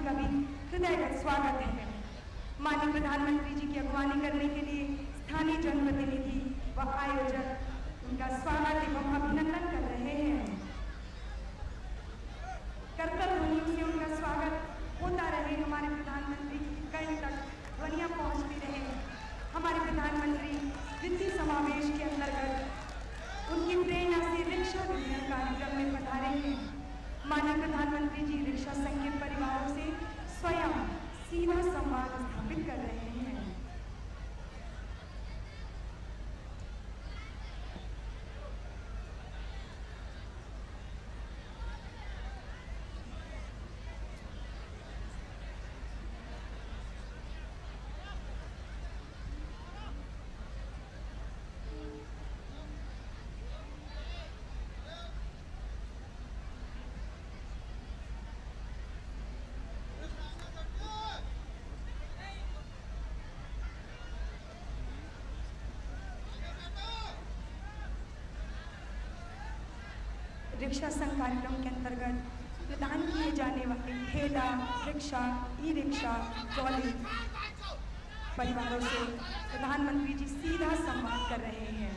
का भी हृदयगत स्वागत है। माननीय प्रधानमंत्री जी की अगवानी करने के लिए स्थानीय जनप्रतिनिधि व आयोजक उनका स्वागत एवं अभिनंदन कर रहे हैं। करतल ध्वनियों से उनका स्वागत होता रहे। हमारे प्रधानमंत्री की कर्ण तक ध्वनियां पहुंचती रहे। हमारे प्रधानमंत्री वित्तीय समावेश के अंतर्गत उनकी प्रेरणा से रिक्शा वितरण कार्यक्रम में पधारे हैं। माननीय प्रधानमंत्री जी रिक्शा संघ के परिवारों से स्वयं सीधा संवाद स्थापित कर रहे हैं। रिक्शा संघ कार्यक्रम के अंतर्गत प्रदान किए जाने वाले ठेला, रिक्शा, ई रिक्शा, ट्रॉली परिवारों से प्रधानमंत्री जी सीधा संवाद कर रहे हैं।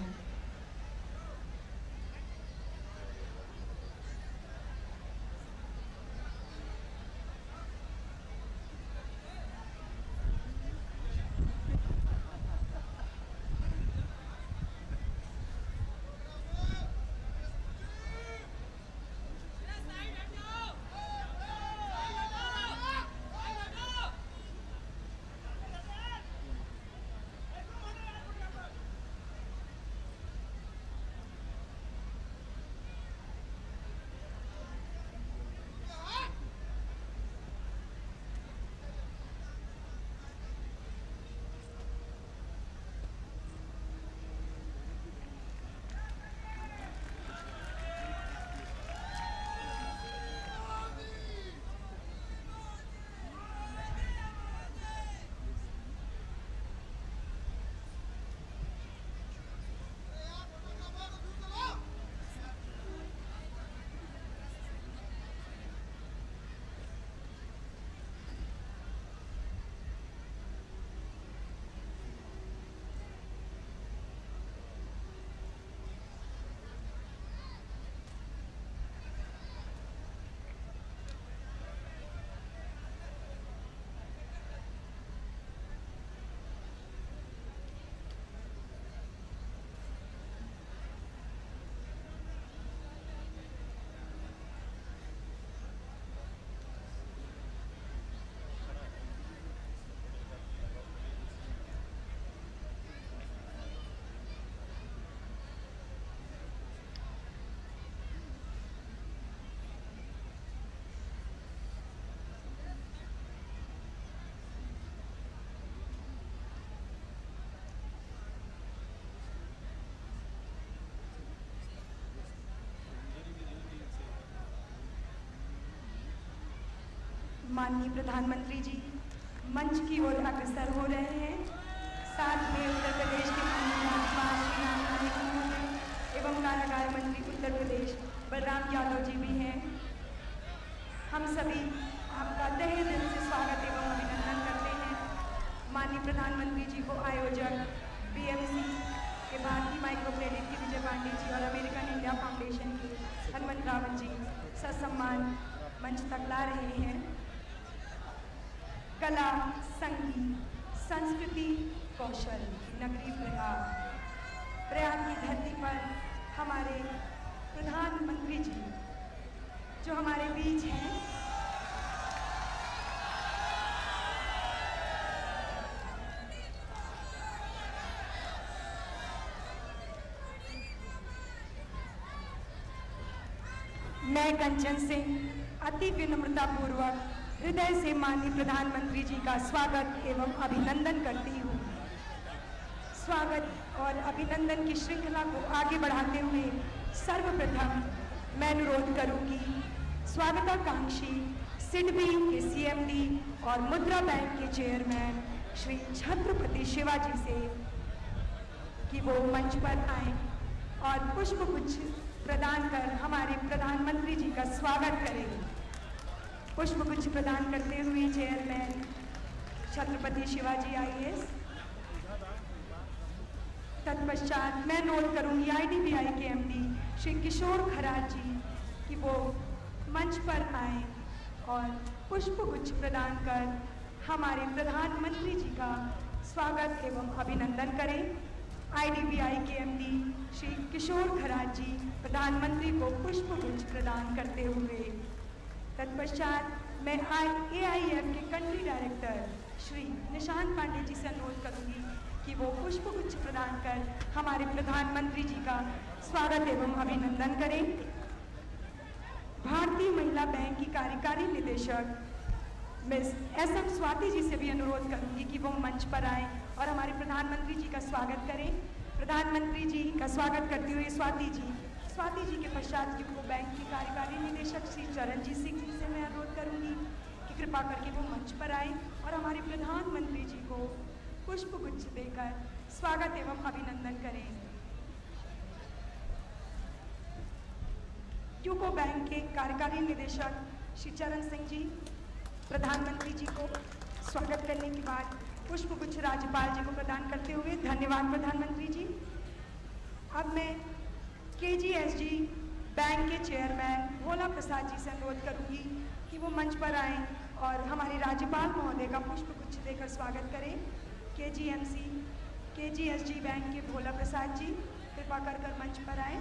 माननीय प्रधानमंत्री जी मंच की ओर अग्रसर हो रहे हैं। साथ में उत्तर प्रदेश के एवं कारागार मंत्री उत्तर प्रदेश बलराम यादव जी भी हैं। हम सभी आपका तहे दिल से स्वागत एवं अभिनंदन करते हैं। माननीय प्रधानमंत्री जी को आयोजक BMC के भारतीय माइक्रो क्रेडिट के विजय पांडे जी और अमेरिकन इंडिया फाउंडेशन के हनुमंत रावत जी ससम्मान मंच तक ला रहे हैं। कला, संगीत, संस्कृति, कौशल की नगरी प्रयाग की धरती पर हमारे प्रधानमंत्री जी जो हमारे बीच हैं, मैं कंचन सिंह अति विनम्रतापूर्वक हृदय से माननीय प्रधानमंत्री जी का स्वागत एवं अभिनंदन करती हूँ। स्वागत और अभिनंदन की श्रृंखला को आगे बढ़ाते हुए सर्वप्रथम मैं अनुरोध करूँगी स्वागताकांक्षी सिडबी के CMD और मुद्रा बैंक के चेयरमैन श्री छत्रपति शिवाजी से कि वो मंच पर आएं और पुष्पगुच्छ प्रदान कर हमारे प्रधानमंत्री जी का स्वागत करें। पुष्पगुच्छ प्रदान करते हुए चेयरमैन छत्रपति शिवाजी IAS। तत्पश्चात मैं नोट करूंगी IDBI के MD श्री किशोर खरात जी कि वो मंच पर आए और पुष्पगुच्छ प्रदान कर हमारे प्रधानमंत्री जी का स्वागत एवं अभिनंदन करें। IDBI के MD श्री किशोर खरात जी प्रधानमंत्री को पुष्पगुच्छ प्रदान करते हुए। तत्पश्चात मैं AIF के कंट्री डायरेक्टर श्री निशांत पांडे जी से अनुरोध करूंगी कि वो पुष्पगुच्छ प्रदान कर हमारे प्रधानमंत्री जी का स्वागत एवं अभिनंदन करें। भारतीय महिला बैंक की कार्यकारी निदेशक मिस SM स्वाति जी से भी अनुरोध करूंगी कि वो मंच पर आएं और हमारे प्रधानमंत्री जी का स्वागत करें। प्रधानमंत्री जी का स्वागत करते हुए स्वाति जी के पश्चात यूको बैंक की कार्यकारी निदेशक श्री चरणजीत सिंह जी से मैं अनुरोध करूंगी कि कृपा करके वो मंच पर आए और हमारे प्रधानमंत्री जी को पुष्पगुच्छ देकर स्वागत एवं अभिनंदन करें। यूको बैंक के कार्यकारी निदेशक श्री चरण सिंह जी प्रधानमंत्री जी को स्वागत करने के बाद पुष्पगुच्छ राज्यपाल जी को प्रदान करते हुए धन्यवाद प्रधानमंत्री जी। अब मैं KGSG बैंक के चेयरमैन भोला प्रसाद जी से अनुरोध करूंगी कि वो मंच पर आएं और हमारे राज्यपाल महोदय का पुष्पगुच्छ देकर स्वागत करें। KGSG बैंक के भोला प्रसाद जी कृपा कर मंच पर आएं।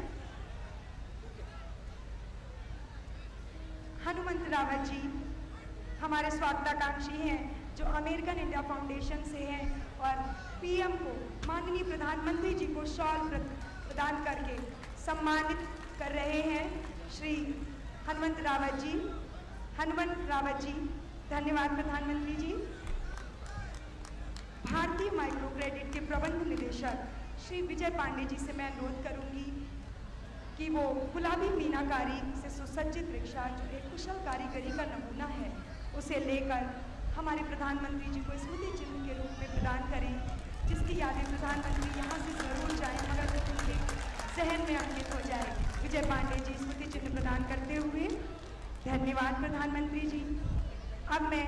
हनुमंत रावत जी हमारे स्वागताकांक्षी हैं जो अमेरिकन इंडिया फाउंडेशन से हैं और PM को माननीय प्रधानमंत्री जी को शॉल प्रदान करके सम्मानित कर रहे हैं। श्री हनुमंत रावत जी धन्यवाद प्रधानमंत्री जी। भारतीय माइक्रो क्रेडिट के प्रबंध निदेशक श्री विजय पांडे जी से मैं अनुरोध करूंगी कि वो गुलाबी मीनाकारी से सुसज्जित रिक्शा जो एक कुशल कारीगरी का नमूना है उसे लेकर हमारे प्रधानमंत्री जी को स्मृति चिन्ह के रूप में प्रदान करें, जिसकी यादें प्रधानमंत्री यहाँ से जरूर जाएं मगर उनके जहन में अंकित हो जाए। विजय पांडे जी स्मृति चिन्ह प्रदान करते हुए धन्यवाद प्रधानमंत्री जी। अब मैं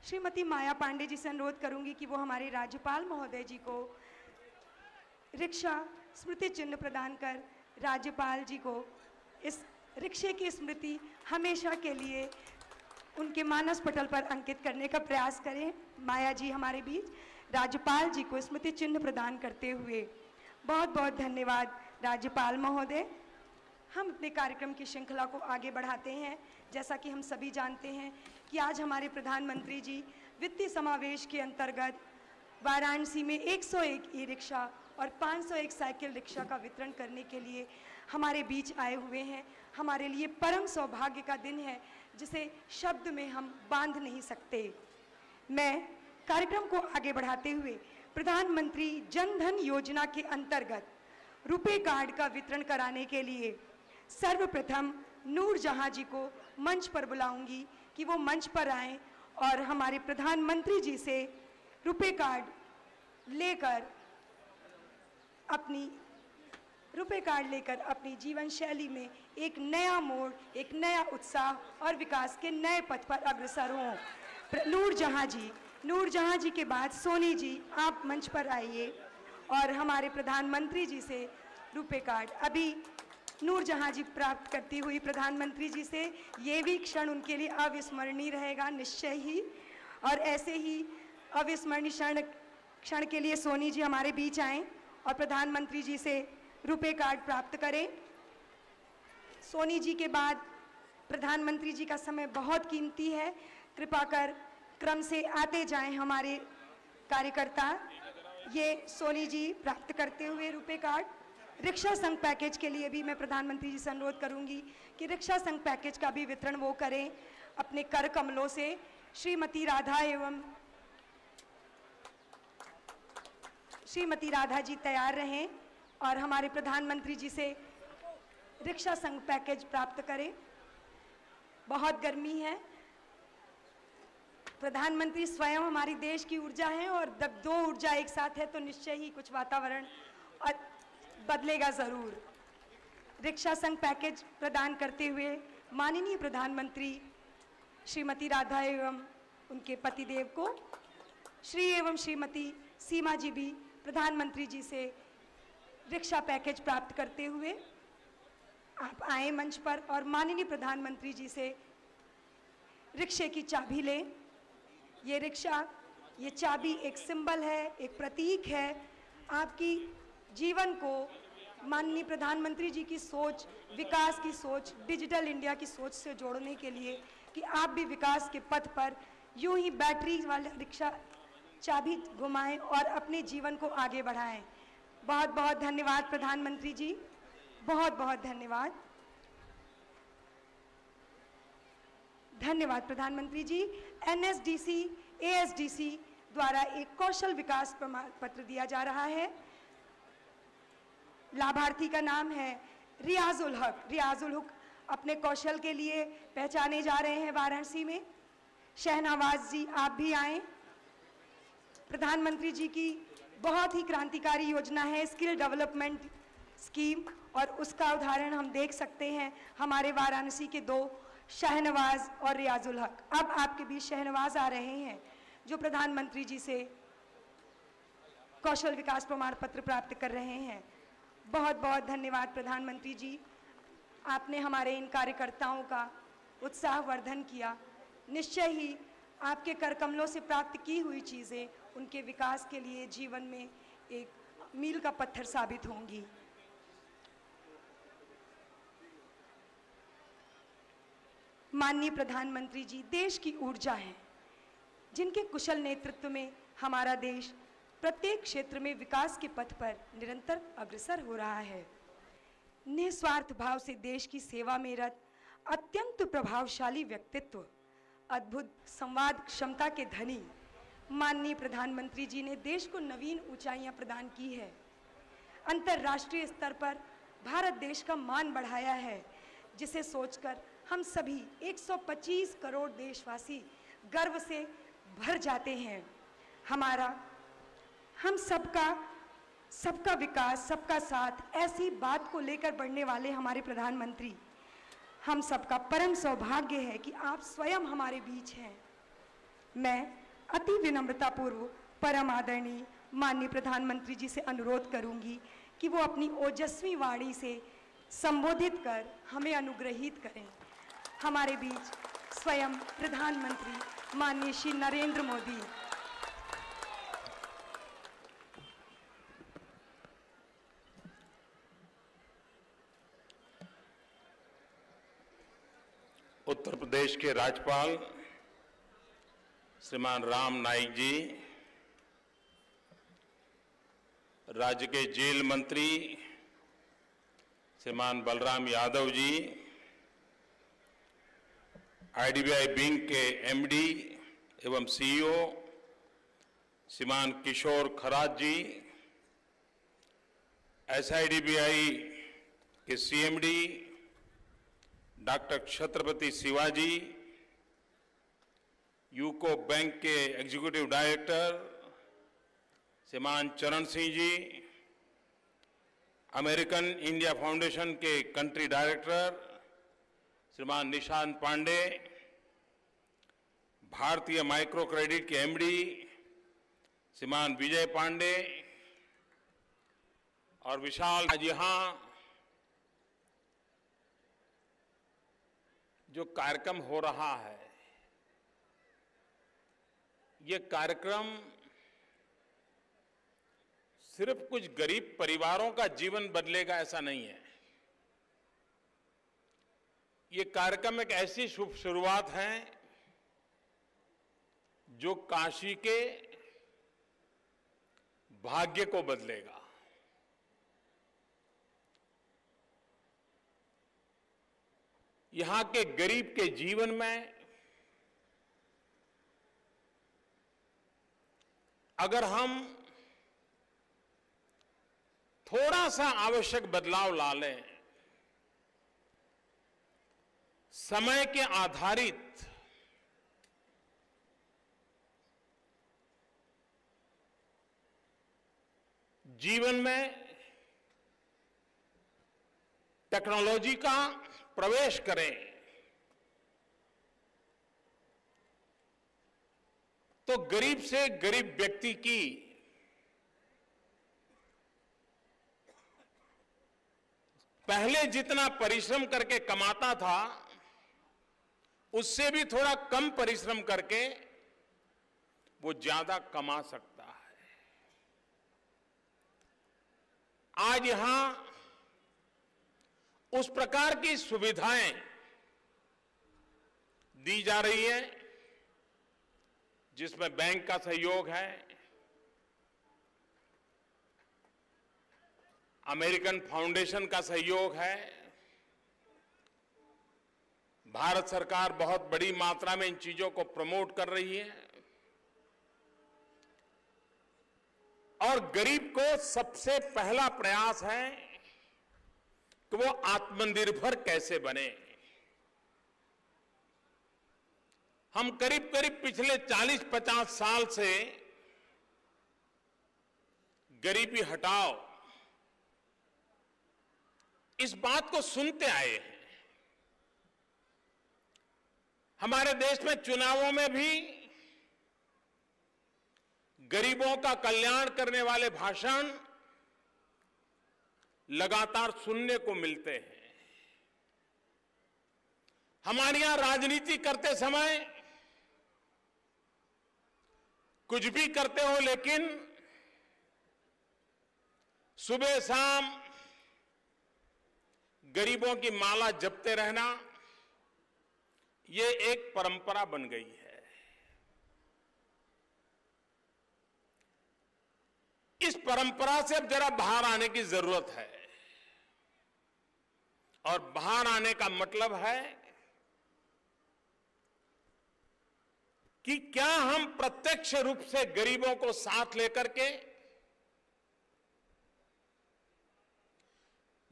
श्रीमती माया पांडे जी से अनुरोध करूंगी कि वो हमारे राज्यपाल महोदय जी को रिक्शा स्मृति चिन्ह प्रदान कर राज्यपाल जी को इस रिक्शे की स्मृति हमेशा के लिए उनके मानस पटल पर अंकित करने का प्रयास करें। माया जी हमारे बीच राज्यपाल जी को स्मृति चिन्ह प्रदान करते हुए बहुत बहुत धन्यवाद राज्यपाल महोदय। हम अपने कार्यक्रम की श्रृंखला को आगे बढ़ाते हैं। जैसा कि हम सभी जानते हैं कि आज हमारे प्रधानमंत्री जी वित्तीय समावेश के अंतर्गत वाराणसी में 101 ई रिक्शा और 501 साइकिल रिक्शा का वितरण करने के लिए हमारे बीच आए हुए हैं। हमारे लिए परम सौभाग्य का दिन है जिसे शब्द में हम बांध नहीं सकते। मैं कार्यक्रम को आगे बढ़ाते हुए प्रधानमंत्री जन धन योजना के अंतर्गत रुपे कार्ड का वितरण कराने के लिए सर्वप्रथम नूरजहां जी को मंच पर बुलाऊंगी कि वो मंच पर आएं और हमारे प्रधानमंत्री जी से रुपे कार्ड लेकर अपनी जीवन शैली में एक नया मोड़, एक नया उत्साह और विकास के नए पथ पर अग्रसर हों। नूरजहां जी के बाद सोनी जी आप मंच पर आइए और हमारे प्रधानमंत्री जी से रुपे कार्ड अभी नूरजहां जी प्राप्त करती हुई प्रधानमंत्री जी से ये भी क्षण उनके लिए अविस्मरणीय रहेगा निश्चय ही। और ऐसे ही अविस्मरणीय क्षण के लिए सोनी जी हमारे बीच आएं और प्रधानमंत्री जी से रुपे कार्ड प्राप्त करें। सोनी जी के बाद प्रधानमंत्री जी का समय बहुत कीमती है, कृपा कर क्रम से आते जाएं हमारे कार्यकर्ता। ये सोनी जी प्राप्त करते हुए रुपे कार्ड। रिक्शा संघ पैकेज के लिए भी मैं प्रधानमंत्री जी से अनुरोध करूंगी कि रिक्शा संघ पैकेज का भी वितरण वो करें अपने कर कमलों से। श्रीमती राधा जी तैयार रहें और हमारे प्रधानमंत्री जी से रिक्शा संघ पैकेज प्राप्त करें। बहुत गर्मी है, प्रधानमंत्री स्वयं हमारी देश की ऊर्जा है और जब दो ऊर्जा एक साथ है तो निश्चय ही कुछ वातावरण बदलेगा ज़रूर। रिक्शा संघ पैकेज प्रदान करते हुए माननीय प्रधानमंत्री श्रीमती राधा एवं उनके पतिदेव को, श्री एवं श्रीमती सीमा जी भी प्रधानमंत्री जी से रिक्शा पैकेज प्राप्त करते हुए आप आए मंच पर और माननीय प्रधानमंत्री जी से रिक्शे की चाबी लें। ये रिक्शा, ये चाबी एक सिंबल है, एक प्रतीक है आपकी जीवन को माननीय प्रधानमंत्री जी की सोच, विकास की सोच, डिजिटल इंडिया की सोच से जोड़ने के लिए कि आप भी विकास के पथ पर यूं ही बैटरी वाला रिक्शा चाबी घुमाएं और अपने जीवन को आगे बढ़ाएं। बहुत बहुत धन्यवाद प्रधानमंत्री जी, बहुत बहुत धन्यवाद। धन्यवाद प्रधानमंत्री जी। NSDC ASDC द्वारा एक कौशल विकास प्रमाण पत्र दिया जा रहा है। लाभार्थी का नाम है रियाजुल हक। रियाजुल हक अपने कौशल के लिए पहचाने जा रहे हैं वाराणसी में। शहनवाज जी आप भी आए। प्रधानमंत्री जी की बहुत ही क्रांतिकारी योजना है स्किल डेवलपमेंट स्कीम, और उसका उदाहरण हम देख सकते हैं हमारे वाराणसी के दो, शहनवाज और रियाजुल हक। अब आपके बीच शहनवाज आ रहे हैं जो प्रधानमंत्री जी से कौशल विकास प्रमाण पत्र प्राप्त कर रहे हैं। बहुत बहुत धन्यवाद प्रधानमंत्री जी, आपने हमारे इन कार्यकर्ताओं का उत्साहवर्धन किया। निश्चय ही आपके कर कमलों से प्राप्त की हुई चीज़ें उनके विकास के लिए जीवन में एक मील का पत्थर साबित होंगी। माननीय प्रधानमंत्री जी देश की ऊर्जा हैं, जिनके कुशल नेतृत्व में हमारा देश प्रत्येक क्षेत्र में विकास के पथ पर निरंतर अग्रसर हो रहा है। निस्वार्थ भाव से देश की सेवा में रत अत्यंत प्रभावशाली व्यक्तित्व, अद्भुत संवाद क्षमता के धनी माननीय प्रधानमंत्री जी ने देश को नवीन ऊंचाइयां प्रदान की है। अंतर्राष्ट्रीय स्तर पर भारत देश का मान बढ़ाया है, जिसे सोचकर हम सभी 125 करोड़ देशवासी गर्व से भर जाते हैं। हम सबका विकास, सबका साथ, ऐसी बात को लेकर बढ़ने वाले हमारे प्रधानमंत्री, हम सबका परम सौभाग्य है कि आप स्वयं हमारे बीच हैं। मैं अति विनम्रतापूर्वक परम आदरणीय माननीय प्रधानमंत्री जी से अनुरोध करूंगी कि वो अपनी ओजस्वी वाणी से संबोधित कर हमें अनुग्रहित करें। हमारे बीच स्वयं प्रधानमंत्री माननीय श्री नरेंद्र मोदी। उत्तर प्रदेश के राज्यपाल श्रीमान राम नाईक जी, राज्य के जेल मंत्री श्रीमान बलराम यादव जी, IDBI बैंक के MD एवं CEO श्रीमान किशोर खरात जी, SIDBI के CMD doctor Chhatrapati Shivaji, UCO bank के एग्जीक्यूटिव डायरेक्टर श्रीमान चरण Singh ji, American India foundation के कंट्री डायरेक्टर श्रीमान निशांत पांडे, भारतीय माइक्रो क्रेडिट के MD श्रीमान विजय पांडे, और विशाल आज यहाँ जो कार्यक्रम हो रहा है, ये कार्यक्रम सिर्फ कुछ गरीब परिवारों का जीवन बदलेगा ऐसा नहीं है। ये कार्यक्रम एक ऐसी शुभ शुरुआत है जो काशी के भाग्य को बदलेगा। यहां के गरीब के जीवन में अगर हम थोड़ा सा आवश्यक बदलाव ला लें, समय के आधारित जीवन में टेक्नोलॉजी का प्रवेश करें, तो गरीब से गरीब व्यक्ति की पहले जितना परिश्रम करके कमाता था उससे भी थोड़ा कम परिश्रम करके वो ज्यादा कमा सकता है। आज यहां उस प्रकार की सुविधाएं दी जा रही है जिसमें बैंक का सहयोग है, अमेरिकन फाउंडेशन का सहयोग है, भारत सरकार बहुत बड़ी मात्रा में इन चीजों को प्रमोट कर रही है और गरीब को सबसे पहला प्रयास है कि वो आत्मनिर्भर कैसे बने। हम करीब करीब पिछले 40-50 साल से गरीबी हटाओ इस बात को सुनते आए हैं। हमारे देश में चुनावों में भी गरीबों का कल्याण करने वाले भाषण लगातार सुनने को मिलते हैं। हमारे यहां राजनीति करते समय कुछ भी करते हो लेकिन सुबह शाम गरीबों की माला जपते रहना ये एक परंपरा बन गई है। इस परंपरा से अब जरा बाहर आने की जरूरत है और बाहर आने का मतलब है कि क्या हम प्रत्यक्ष रूप से गरीबों को साथ लेकर के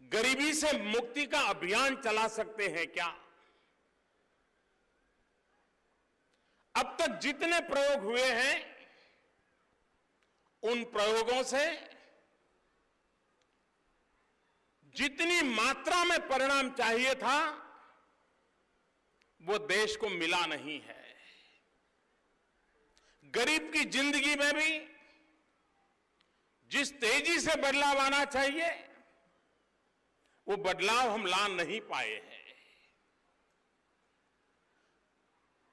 गरीबी से मुक्ति का अभियान चला सकते हैं क्या? अब तक जितने प्रयोग हुए हैं उन प्रयोगों से जितनी मात्रा में परिणाम चाहिए था वो देश को मिला नहीं है। गरीब की जिंदगी में भी जिस तेजी से बदलाव आना चाहिए वो बदलाव हम ला नहीं पाए हैं।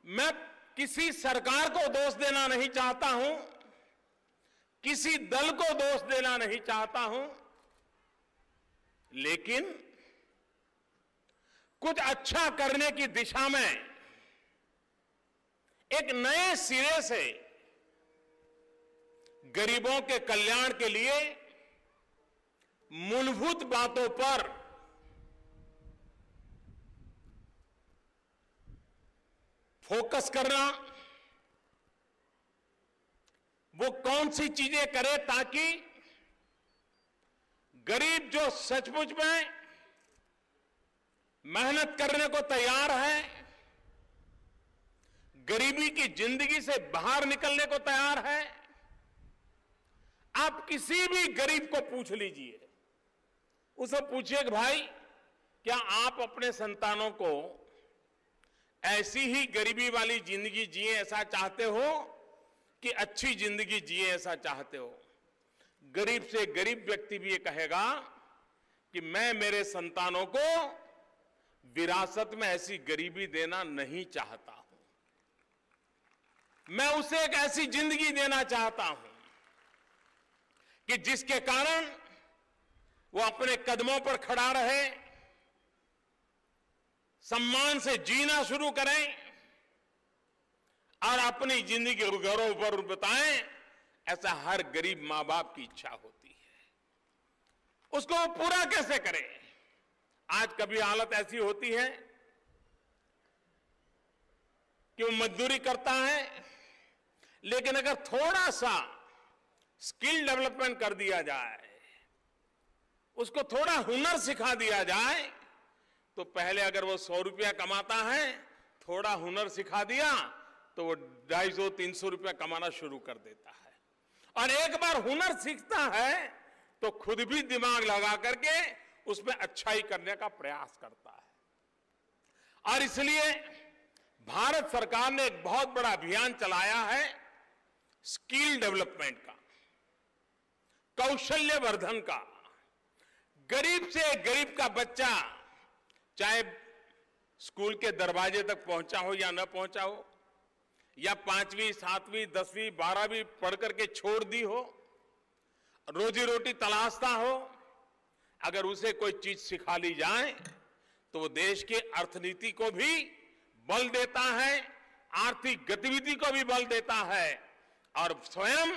मैं किसी सरकार को दोष देना नहीं चाहता हूं, किसी दल को दोष देना नहीं चाहता हूं, लेकिन कुछ अच्छा करने की दिशा में एक नए सिरे से गरीबों के कल्याण के लिए मूलभूत बातों पर फोकस करना, वो कौन सी चीजें करे ताकि गरीब जो सचमुच में मेहनत करने को तैयार है, गरीबी की जिंदगी से बाहर निकलने को तैयार है। आप किसी भी गरीब को पूछ लीजिए, उसे पूछिए कि भाई क्या आप अपने संतानों को ऐसी ही गरीबी वाली जिंदगी जिए ऐसा चाहते हो कि अच्छी जिंदगी जिए ऐसा चाहते हो? गरीब से गरीब व्यक्ति भी ये कहेगा कि मैं मेरे संतानों को विरासत में ऐसी गरीबी देना नहीं चाहता हूं, मैं उसे एक ऐसी जिंदगी देना चाहता हूं कि जिसके कारण वो अपने कदमों पर खड़ा रहे, सम्मान से जीना शुरू करें और अपनी जिंदगी को गौरव पर बिताएं। ऐसा हर गरीब मां बाप की इच्छा होती है। उसको वो पूरा कैसे करें? आज कभी हालत ऐसी होती है कि वो मजदूरी करता है, लेकिन अगर थोड़ा सा स्किल डेवलपमेंट कर दिया जाए, उसको थोड़ा हुनर सिखा दिया जाए, तो पहले अगर वो 100 रुपया कमाता है, थोड़ा हुनर सिखा दिया तो वो 250-300 रुपया कमाना शुरू कर देता है। और एक बार हुनर सीखता है तो खुद भी दिमाग लगा करके उसमें अच्छाई करने का प्रयास करता है। और इसलिए भारत सरकार ने एक बहुत बड़ा अभियान चलाया है स्किल डेवलपमेंट का, कौशल्य वर्धन का। गरीब से गरीब का बच्चा चाहे स्कूल के दरवाजे तक पहुंचा हो या न पहुंचा हो, या 5वीं, 7वीं, 10वीं, 12वीं पढ़ करके छोड़ दी हो, रोजी रोटी तलाशता हो, अगर उसे कोई चीज सिखा ली जाए तो वो देश की अर्थनीति को भी बल देता है, आर्थिक गतिविधि को भी बल देता है और स्वयं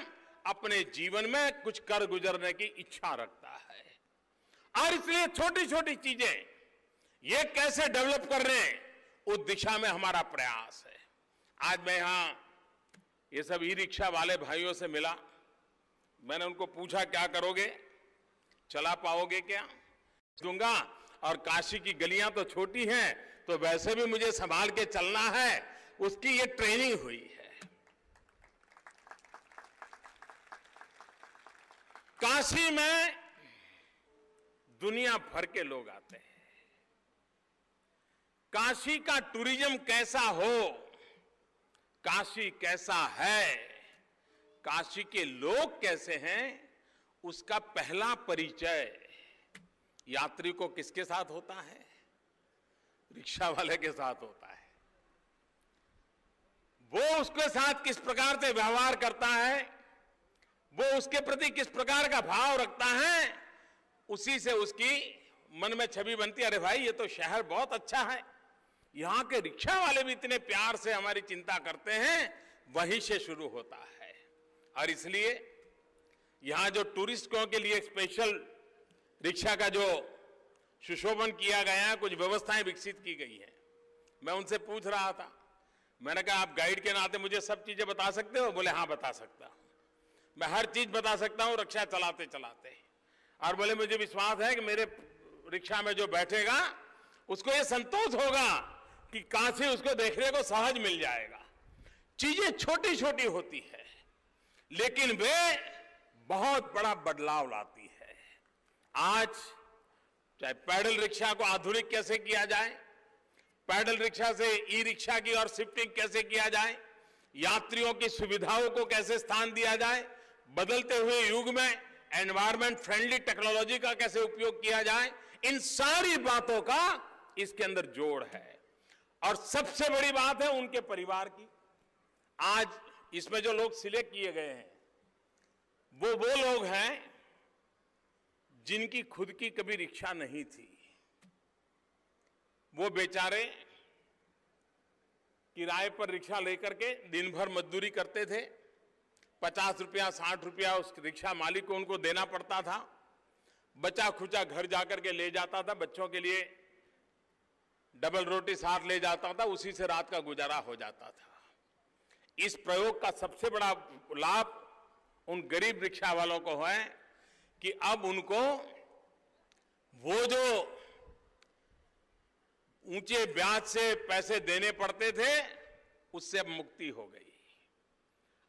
अपने जीवन में कुछ कर गुजरने की इच्छा रखता है। और इसलिए छोटी छोटी चीजें ये कैसे डेवलप कर रहे हैं, उस दिशा में हमारा प्रयास है। आज मैं यहां ये सब ई रिक्शा वाले भाइयों से मिला, मैंने उनको पूछा क्या करोगे, चला पाओगे क्या? दूंगा, और काशी की गलियां तो छोटी हैं तो वैसे भी मुझे संभाल के चलना है, उसकी ये ट्रेनिंग हुई है। काशी में दुनिया भर के लोग आते हैं। काशी का टूरिज्म कैसा हो, काशी कैसा है, काशी के लोग कैसे हैं, उसका पहला परिचय यात्री को किसके साथ होता है? रिक्शा वाले के साथ होता है। वो उसके साथ किस प्रकार से व्यवहार करता है, वो उसके प्रति किस प्रकार का भाव रखता है, उसी से उसकी मन में छवि बनती है, अरे भाई ये तो शहर बहुत अच्छा है, यहां के रिक्शा वाले भी इतने प्यार से हमारी चिंता करते हैं, वहीं से शुरू होता है। और इसलिए यहां जो टूरिस्टों के लिए स्पेशल रिक्शा का जो सुशोभन किया गया है, कुछ व्यवस्थाएं विकसित की गई हैं। मैं उनसे पूछ रहा था, मैंने कहा आप गाइड के नाते मुझे सब चीजें बता सकते हो? बोले हाँ बता सकता हूं, मैं हर चीज बता सकता हूं रिक्शा चलाते चलाते। और बोले मुझे विश्वास है कि मेरे रिक्शा में जो बैठेगा उसको ये संतोष होगा कि काशी उसको देखने को सहज मिल जाएगा। चीजें छोटी छोटी होती है लेकिन वे बहुत बड़ा बदलाव लाती है। आज चाहे पैडल रिक्शा को आधुनिक कैसे किया जाए, पैडल रिक्शा से ई रिक्शा की और शिफ्टिंग कैसे किया जाए, यात्रियों की सुविधाओं को कैसे स्थान दिया जाए, बदलते हुए युग में एनवायरमेंट फ्रेंडली टेक्नोलॉजी का कैसे उपयोग किया जाए, इन सारी बातों का इसके अंदर जोड़ है। और सबसे बड़ी बात है उनके परिवार की। आज इसमें जो लोग सिलेक्ट किए गए हैं वो लोग हैं जिनकी खुद की कभी रिक्शा नहीं थी। वो बेचारे किराए पर रिक्शा लेकर के दिन भर मजदूरी करते थे। 50 रुपया 60 रुपया उस रिक्शा मालिक को उनको देना पड़ता था। बचा खुचा घर जाकर के ले जाता था, बच्चों के लिए डबल रोटी साथ ले जाता था, उसी से रात का गुजारा हो जाता था। इस प्रयोग का सबसे बड़ा लाभ उन गरीब रिक्शा वालों को है कि अब उनको वो जो ऊंचे ब्याज से पैसे देने पड़ते थे उससे अब मुक्ति हो गई।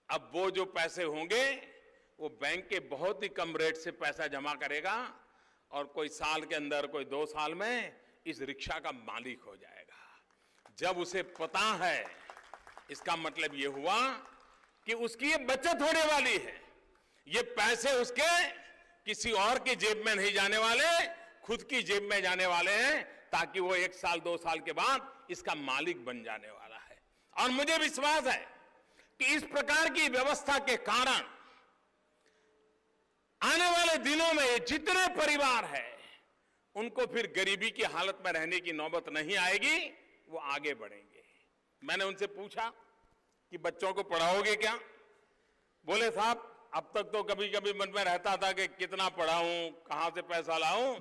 अब वो जो पैसे होंगे वो बैंक के बहुत ही कम रेट से पैसा जमा करेगा और कोई साल के अंदर, कोई 2 साल में इस रिक्शा का मालिक हो जाएगा। जब उसे पता है, इसका मतलब ये हुआ कि उसकी ये बचत होने वाली है, ये पैसे उसके किसी और की जेब में नहीं जाने वाले, खुद की जेब में जाने वाले हैं, ताकि वो 1 साल 2 साल के बाद इसका मालिक बन जाने वाला है। और मुझे विश्वास है कि इस प्रकार की व्यवस्था के कारण आने वाले दिनों में ये जितने परिवार हैं उनको फिर गरीबी की हालत में रहने की नौबत नहीं आएगी, वो आगे बढ़ेंगे। मैंने उनसे पूछा कि बच्चों को पढ़ाओगे क्या? बोले साहब अब तक तो कभी कभी मन में रहता था कि कितना पढ़ाऊं, कहां से पैसा लाऊं,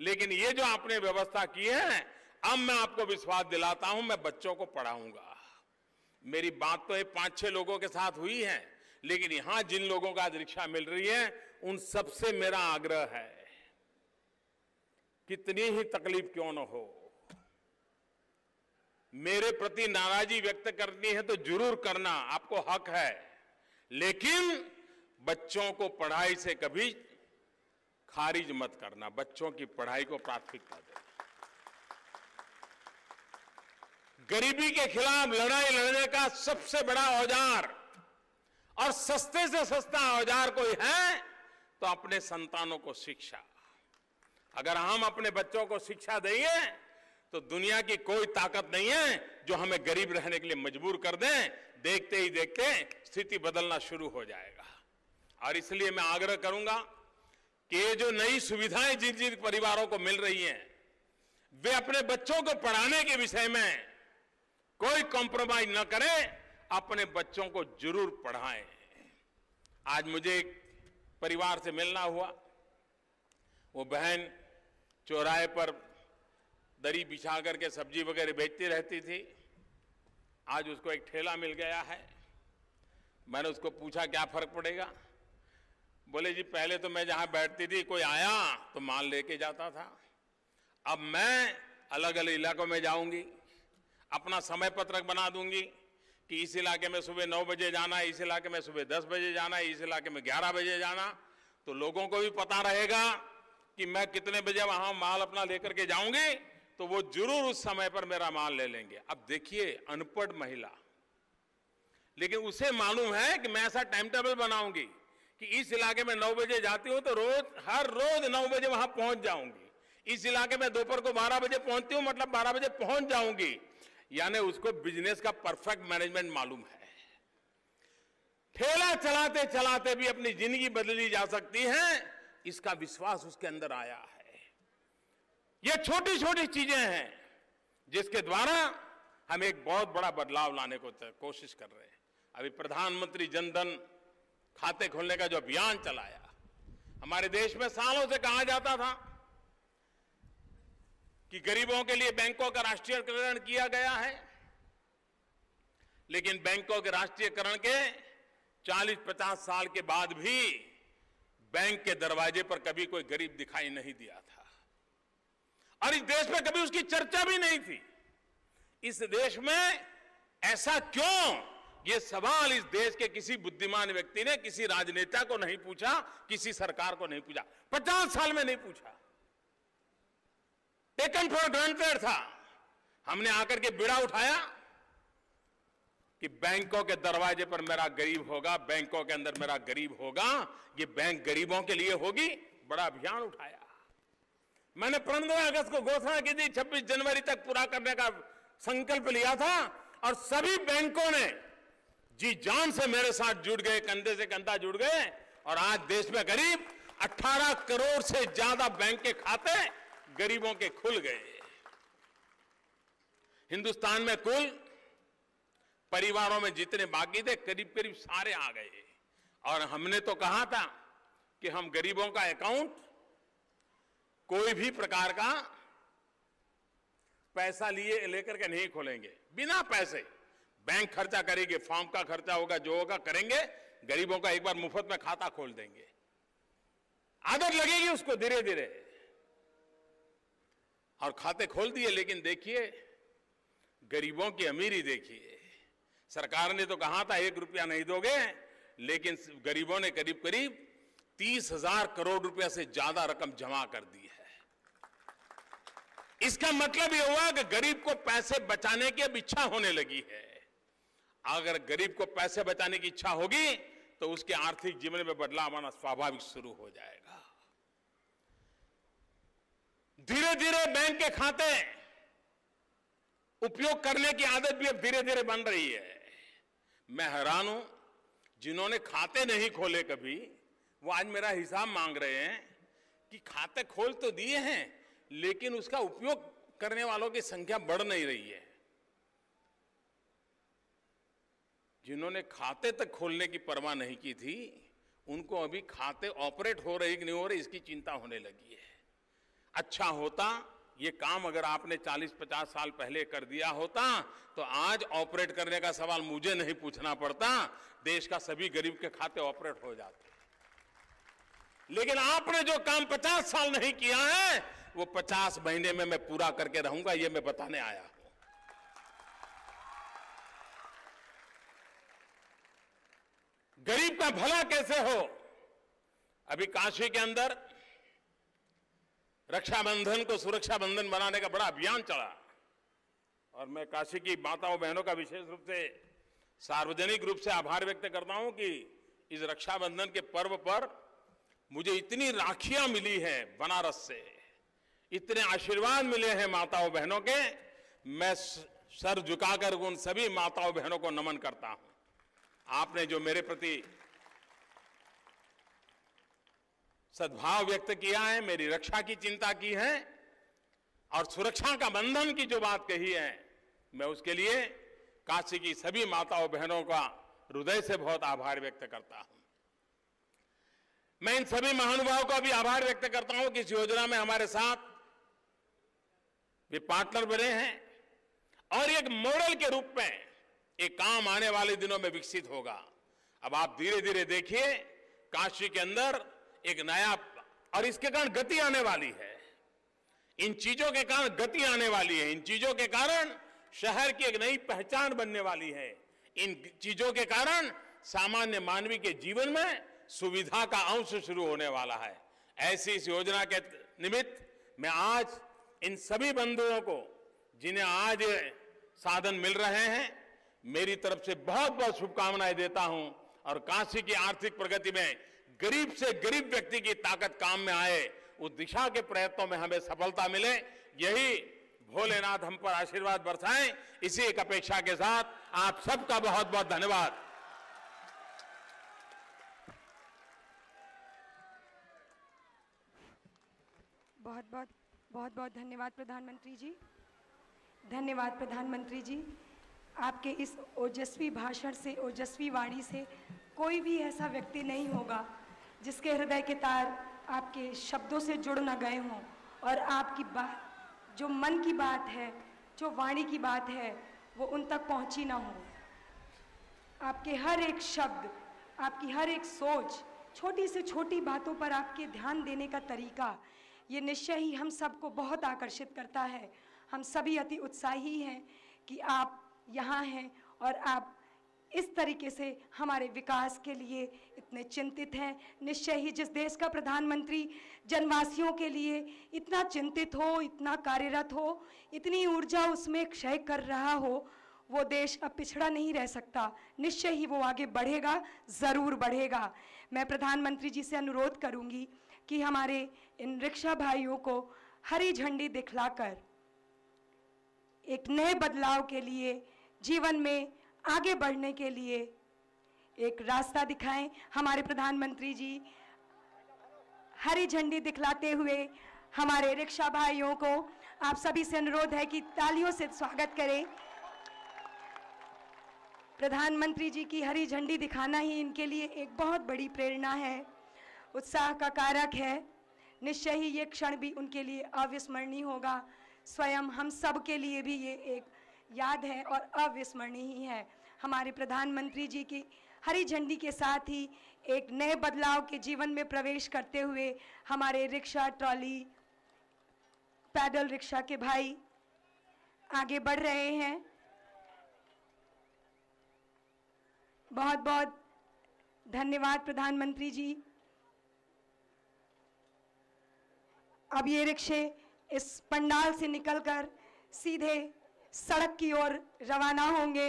लेकिन ये जो आपने व्यवस्था की है, अब मैं आपको विश्वास दिलाता हूं मैं बच्चों को पढ़ाऊंगा। मेरी बात तो ये 5-6 लोगों के साथ हुई है, लेकिन यहां जिन लोगों का आज रिक्शा मिल रही है उन सबसे मेरा आग्रह है, कितनी ही तकलीफ क्यों न हो, मेरे प्रति नाराजगी व्यक्त करनी है तो जरूर करना, आपको हक है, लेकिन बच्चों को पढ़ाई से कभी खारिज मत करना, बच्चों की पढ़ाई को प्राथमिकता देना। गरीबी के खिलाफ लड़ाई लड़ने का सबसे बड़ा औजार और सस्ते से सस्ता औजार कोई है तो अपने संतानों को शिक्षा। अगर हम अपने बच्चों को शिक्षा देंगे तो दुनिया की कोई ताकत नहीं है जो हमें गरीब रहने के लिए मजबूर कर दे। देखते ही देखते स्थिति बदलना शुरू हो जाएगा। और इसलिए मैं आग्रह करूंगा कि ये जो नई सुविधाएं जिन जिन परिवारों को मिल रही हैं, वे अपने बच्चों को पढ़ाने के विषय में कोई कॉम्प्रोमाइज न करें, अपने बच्चों को जरूर पढ़ाएं। आज मुझे एक परिवार से मिलना हुआ। वो बहन चौराहे पर दरी बिछा करके सब्जी वगैरह बेचती रहती थी। आज उसको एक ठेला मिल गया है। मैंने उसको पूछा क्या फर्क पड़ेगा? बोले जी पहले तो मैं जहां बैठती थी कोई आया तो माल लेके जाता था, अब मैं अलग अलग इलाकों में जाऊंगी, अपना समय पत्रक बना दूंगी कि इस इलाके में सुबह 9 बजे जाना है, इस इलाके में सुबह 10 बजे जाना है, इस इलाके में 11 बजे जाना। तो लोगों को भी पता रहेगा कि मैं कितने बजे वहां माल अपना लेकर के जाऊंगी, तो वो जरूर उस समय पर मेरा माल ले लेंगे। अब देखिए अनपढ़ महिला, लेकिन उसे मालूम है कि मैं ऐसा टाइम टेबल बनाऊंगी कि इस इलाके में 9 बजे जाती हूं तो हर रोज 9 बजे वहां पहुंच जाऊंगी। इस इलाके में दोपहर को 12 बजे पहुंचती हूं, मतलब 12 बजे पहुंच जाऊंगी। यानी उसको बिजनेस का परफेक्ट मैनेजमेंट मालूम है। ठेला चलाते चलाते भी अपनी जिंदगी बदली जा सकती है, इसका विश्वास उसके अंदर आया है। ये छोटी छोटी चीजें हैं जिसके द्वारा हम एक बहुत बड़ा बदलाव लाने को कोशिश कर रहे हैं। अभी प्रधानमंत्री जनधन खाते खोलने का जो अभियान चलाया, हमारे देश में सालों से कहा जाता था कि गरीबों के लिए बैंकों का राष्ट्रीयकरण किया गया है, लेकिन बैंकों के राष्ट्रीयकरण के 40-50 साल के बाद भी बैंक के दरवाजे पर कभी कोई गरीब दिखाई नहीं दिया था, और इस देश में कभी उसकी चर्चा भी नहीं थी। इस देश में ऐसा क्यों? ये सवाल इस देश के किसी बुद्धिमान व्यक्ति ने किसी राजनेता को नहीं पूछा, किसी सरकार को नहीं पूछा, 50 साल में नहीं पूछा। टेकन फॉर ग्रांटेड था। हमने आकर के बीड़ा उठाया कि बैंकों के दरवाजे पर मेरा गरीब होगा, बैंकों के अंदर मेरा गरीब होगा, ये बैंक गरीबों के लिए होगी। बड़ा अभियान उठाया। मैंने 15 अगस्त को घोषणा की थी, 26 जनवरी तक पूरा करने का संकल्प लिया था, और सभी बैंकों ने जी जान से मेरे साथ जुड़ गए, कंधे से कंधा जुड़ गए, और आज देश में करीब 18 करोड़ से ज्यादा बैंक के खाते गरीबों के खुल गए। हिंदुस्तान में कुल परिवारों में जितने बाकी थे करीब करीब सारे आ गए। और हमने तो कहा था कि हम गरीबों का अकाउंट कोई भी प्रकार का पैसा लिए लेकर के नहीं खोलेंगे, बिना पैसे। बैंक खर्चा करेंगे, फॉर्म का खर्चा होगा, जो होगा करेंगे, गरीबों का एक बार मुफ्त में खाता खोल देंगे। आदत लगेगी उसको धीरे धीरे, और खाते खोल दिए। लेकिन देखिए गरीबों की अमीरी देखिए। सरकार ने तो कहा था 1 रुपया नहीं दोगे, लेकिन गरीबों ने करीब करीब 30,000 करोड़ रुपया से ज्यादा रकम जमा कर दी है। इसका मतलब यह हुआ कि गरीब को पैसे बचाने की अब इच्छा होने लगी है। अगर गरीब को पैसे बचाने की इच्छा होगी तो उसके आर्थिक जीवन में बदलाव आना स्वाभाविक शुरू हो जाएगा। धीरे धीरे बैंक के खाते उपयोग करने की आदत भी अब धीरे धीरे बन रही है। मैं हैरान हूं, जिन्होंने खाते नहीं खोले कभी, वो आज मेरा हिसाब मांग रहे हैं कि खाते खोल तो दिए हैं, लेकिन उसका उपयोग करने वालों की संख्या बढ़ नहीं रही है। जिन्होंने खाते तक खोलने की परवाह नहीं की थी, उनको अभी खाते ऑपरेट हो रहे कि नहीं हो रहे इसकी चिंता होने लगी है। अच्छा होता ये काम अगर आपने 40-50 साल पहले कर दिया होता तो आज ऑपरेट करने का सवाल मुझे नहीं पूछना पड़ता, देश का सभी गरीब के खाते ऑपरेट हो जाते। लेकिन आपने जो काम 50 साल नहीं किया है वो 50 महीने में मैं पूरा करके रहूंगा, ये मैं बताने आया हूं। गरीब का भला कैसे हो? अभी काशी के अंदर रक्षाबंधन को सुरक्षा बंधन बनाने का बड़ा अभियान चला, और मैं काशी की माताओं बहनों का विशेष रूप से सार्वजनिक रूप से आभार व्यक्त करता हूं कि इस रक्षाबंधन के पर्व पर मुझे इतनी राखियां मिली हैं बनारस से, इतने आशीर्वाद मिले हैं माताओं बहनों के। मैं सर झुकाकर उन सभी माताओं बहनों को नमन करता हूं। आपने जो मेरे प्रति सद्भाव व्यक्त किया है, मेरी रक्षा की चिंता की है और सुरक्षा का बंधन की जो बात कही है, मैं उसके लिए काशी की सभी माताओं बहनों का हृदय से बहुत आभार व्यक्त करता हूं। मैं इन सभी महानुभावों का भी आभार व्यक्त करता हूं कि इस योजना में हमारे साथ वे पार्टनर बने हैं और एक मॉडल के रूप में एक काम आने वाले दिनों में विकसित होगा। अब आप धीरे धीरे देखिए, काशी के अंदर एक नया, और इसके कारण गति आने वाली है, इन चीजों के कारण गति आने वाली है, इन चीजों के कारण शहर की एक नई पहचान बनने वाली है, इन चीजों के कारण सामान्य मानवी के जीवन में सुविधा का अंश शुरू होने वाला है। ऐसी इस योजना के निमित्त मैं आज इन सभी बंधुओं को, जिन्हें आज साधन मिल रहे हैं, मेरी तरफ से बहुत बहुत शुभकामनाएं देता हूं और काशी की आर्थिक प्रगति में गरीब से गरीब व्यक्ति की ताकत काम में आए, उस दिशा के प्रयत्नों में हमें सफलता मिले, यही भोलेनाथ हम पर आशीर्वाद बरसाएं। इसी एक अपेक्षा के साथ आप सबका बहुत बहुत धन्यवाद। बहुत बहुत धन्यवाद प्रधानमंत्री जी। धन्यवाद प्रधानमंत्री जी। आपके इस ओजस्वी भाषण से, ओजस्वी वाणी से कोई भी ऐसा व्यक्ति नहीं होगा जिसके हृदय के तार आपके शब्दों से जुड़ न गए हों और आपकी बात, जो मन की बात है, जो वाणी की बात है, वो उन तक पहुंची ना हो। आपके हर एक शब्द, आपकी हर एक सोच, छोटी से छोटी बातों पर आपके ध्यान देने का तरीका, ये निश्चय ही हम सबको बहुत आकर्षित करता है। हम सभी अति उत्साही हैं कि आप यहाँ हैं और आप इस तरीके से हमारे विकास के लिए इतने चिंतित हैं। निश्चय ही जिस देश का प्रधानमंत्री जनवासियों के लिए इतना चिंतित हो, इतना कार्यरत हो, इतनी ऊर्जा उसमें क्षय कर रहा हो, वो देश अब पिछड़ा नहीं रह सकता। निश्चय ही वो आगे बढ़ेगा, ज़रूर बढ़ेगा। मैं प्रधानमंत्री जी से अनुरोध करूंगी कि हमारे इन रिक्शा भाइयों को हरी झंडी दिखलाकर एक नए बदलाव के लिए, जीवन में आगे बढ़ने के लिए एक रास्ता दिखाएं। हमारे प्रधानमंत्री जी हरी झंडी दिखलाते हुए हमारे रिक्शा भाइयों को आप सभी से अनुरोध है कि तालियों से स्वागत करें। प्रधानमंत्री जी की हरी झंडी दिखाना ही इनके लिए एक बहुत बड़ी प्रेरणा है, उत्साह का कारक है। निश्चय ही ये क्षण भी उनके लिए अविस्मरणीय होगा। स्वयं हम सब के लिए भी ये एक याद है और अविस्मरणीय ही है। हमारे प्रधानमंत्री जी की हरी झंडी के साथ ही एक नए बदलाव के जीवन में प्रवेश करते हुए हमारे रिक्शा, ट्रॉली, पैदल रिक्शा के भाई आगे बढ़ रहे हैं। बहुत बहुत धन्यवाद प्रधानमंत्री जी। अब ये रिक्शे इस पंडाल से निकलकर सीधे सड़क की ओर रवाना होंगे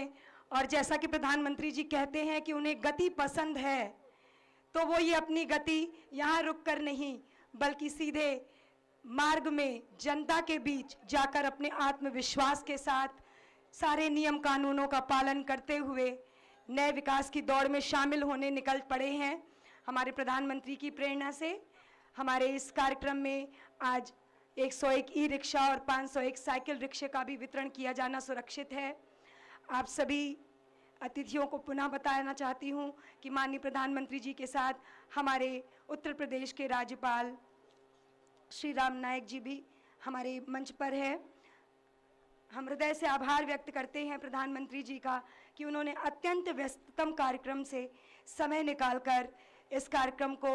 और जैसा कि प्रधानमंत्री जी कहते हैं कि उन्हें गति पसंद है, तो वो ये अपनी गति यहाँ रुककर नहीं, बल्कि सीधे मार्ग में जनता के बीच जाकर अपने आत्मविश्वास के साथ सारे नियम कानूनों का पालन करते हुए नए विकास की दौड़ में शामिल होने निकल पड़े हैं। हमारे प्रधानमंत्री की प्रेरणा से हमारे इस कार्यक्रम में आज 101 ई रिक्शा और 501 साइकिल रिक्शे का भी वितरण किया जाना सुरक्षित है। आप सभी अतिथियों को पुनः बताना चाहती हूँ कि माननीय प्रधानमंत्री जी के साथ हमारे उत्तर प्रदेश के राज्यपाल श्री राम नायक जी भी हमारे मंच पर है। हम हृदय से आभार व्यक्त करते हैं प्रधानमंत्री जी का कि उन्होंने अत्यंत व्यस्ततम कार्यक्रम से समय निकालकर इस कार्यक्रम को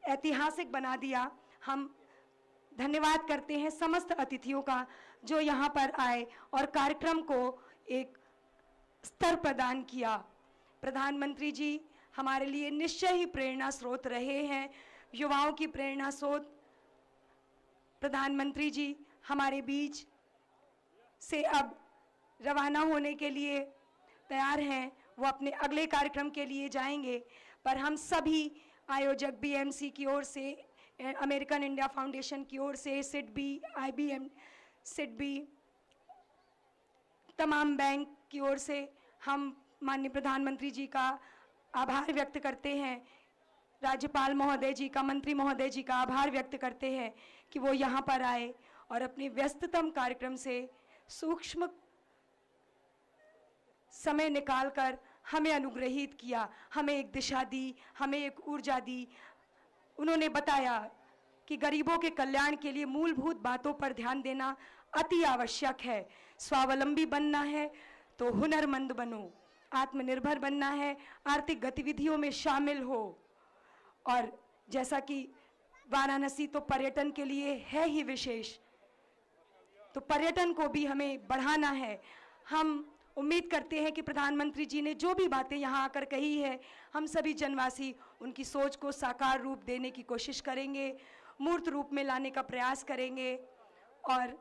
ऐतिहासिक बना दिया। हम धन्यवाद करते हैं समस्त अतिथियों का जो यहाँ पर आए और कार्यक्रम को एक स्तर प्रदान किया। प्रधानमंत्री जी हमारे लिए निश्चय ही प्रेरणा स्रोत रहे हैं, युवाओं की प्रेरणा स्रोत। प्रधानमंत्री जी हमारे बीच से अब रवाना होने के लिए तैयार हैं वो अपने अगले कार्यक्रम के लिए जाएंगे, पर हम सभी आयोजक बीएमसी की ओर से, अमेरिकन इंडिया फाउंडेशन की ओर से, सिडबी, IBM, सिडबी, तमाम बैंक की ओर से हम माननीय प्रधानमंत्री जी का आभार व्यक्त करते हैं, राज्यपाल महोदय जी का, मंत्री महोदय जी का आभार व्यक्त करते हैं कि वो यहाँ पर आए और अपने व्यस्ततम कार्यक्रम से सूक्ष्म समय निकालकर हमें अनुग्रहित किया, हमें एक दिशा दी, हमें एक ऊर्जा दी। उन्होंने बताया कि गरीबों के कल्याण के लिए मूलभूत बातों पर ध्यान देना अति आवश्यक है। स्वावलंबी बनना है तो हुनरमंद बनो, आत्मनिर्भर बनना है, आर्थिक गतिविधियों में शामिल हो। और जैसा कि वाराणसी तो पर्यटन के लिए है ही विशेष, तो पर्यटन को भी हमें बढ़ाना है। हम उम्मीद करते हैं कि प्रधानमंत्री जी ने जो भी बातें यहाँ आकर कही है, हम सभी जनवासी उनकी सोच को साकार रूप देने की कोशिश करेंगे, मूर्त रूप में लाने का प्रयास करेंगे और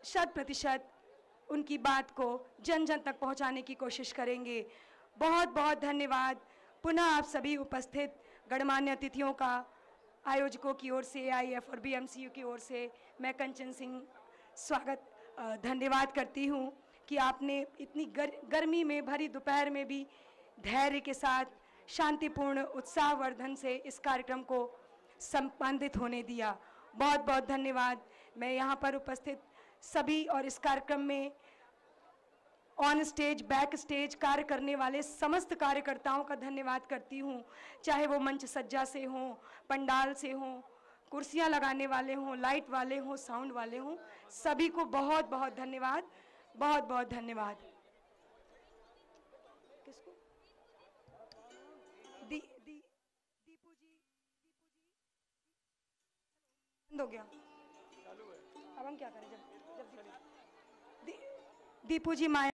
100% उनकी बात को जन जन तक पहुँचाने की कोशिश करेंगे। बहुत बहुत धन्यवाद पुनः आप सभी उपस्थित गणमान्य अतिथियों का, आयोजकों की ओर से, AIF और BMCU की ओर से मैं कंचन सिंह धन्यवाद करती हूँ कि आपने इतनी गर्मी में भरी दोपहर में भी धैर्य के साथ शांतिपूर्ण उत्साहवर्धन से इस कार्यक्रम को संपादित होने दिया। बहुत बहुत धन्यवाद। मैं यहाँ पर उपस्थित सभी और इस कार्यक्रम में ऑन स्टेज, बैक स्टेज कार्य करने वाले समस्त कार्यकर्ताओं का धन्यवाद करती हूँ, चाहे वो मंच सज्जा से हों, पंडाल से हों, कुर्सियाँ लगाने वाले हों, लाइट वाले हों, साउंड वाले हों, सभी को बहुत बहुत धन्यवाद, बहुत बहुत धन्यवाद। किसको? दीपू जी बंद हो गया, अब हम क्या करें? जब दीपू जी माया